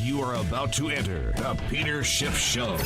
You are about to enter the Peter Schiff Show.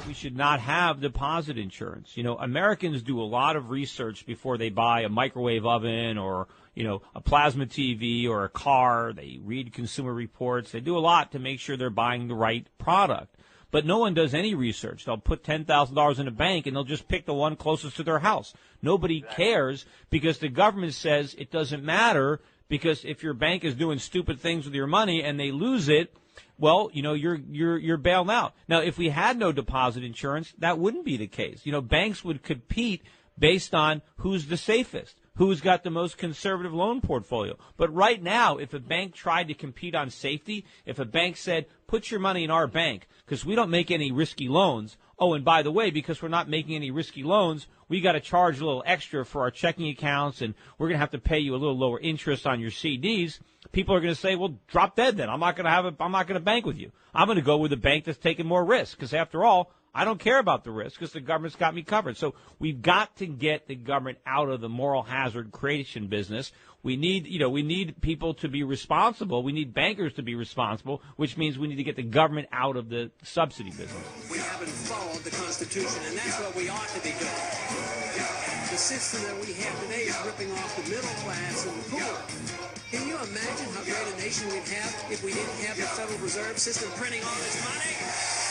We should not have deposit insurance. You know, Americans do a lot of research before they buy a microwave oven or, you know, a plasma TV or a car. They read consumer reports. They do a lot to make sure they're buying the right product. But no one does any research. They'll put $10,000 in a bank and they'll just pick the one closest to their house. Nobody cares because the government says it doesn't matter, because if your bank is doing stupid things with your money and they lose it, well, you know, you're bailed out. Now, if we had no deposit insurance, that wouldn't be the case. You know, banks would compete based on who's the safest, who's got the most conservative loan portfolio. But right now, if a bank tried to compete on safety, if a bank said, put your money in our bank because we don't make any risky loans. Oh, and by the way, because we're not making any risky loans, we got to charge a little extra for our checking accounts, and we're going to have to pay you a little lower interest on your CDs. People are going to say, well, drop dead then. I'm not going to bank with you. I'm going to go with a bank that's taking more risk because, after all, I don't care about the risk because the government's got me covered. So we've got to get the government out of the moral hazard creation business. We need people to be responsible. We need bankers to be responsible, which means we need to get the government out of the subsidy business. We haven't followed the Constitution, and that's what we ought to be doing. The system that we have today is ripping off the middle class and the poor. Can you imagine how great a nation we'd have if we didn't have the Federal Reserve System printing all this money?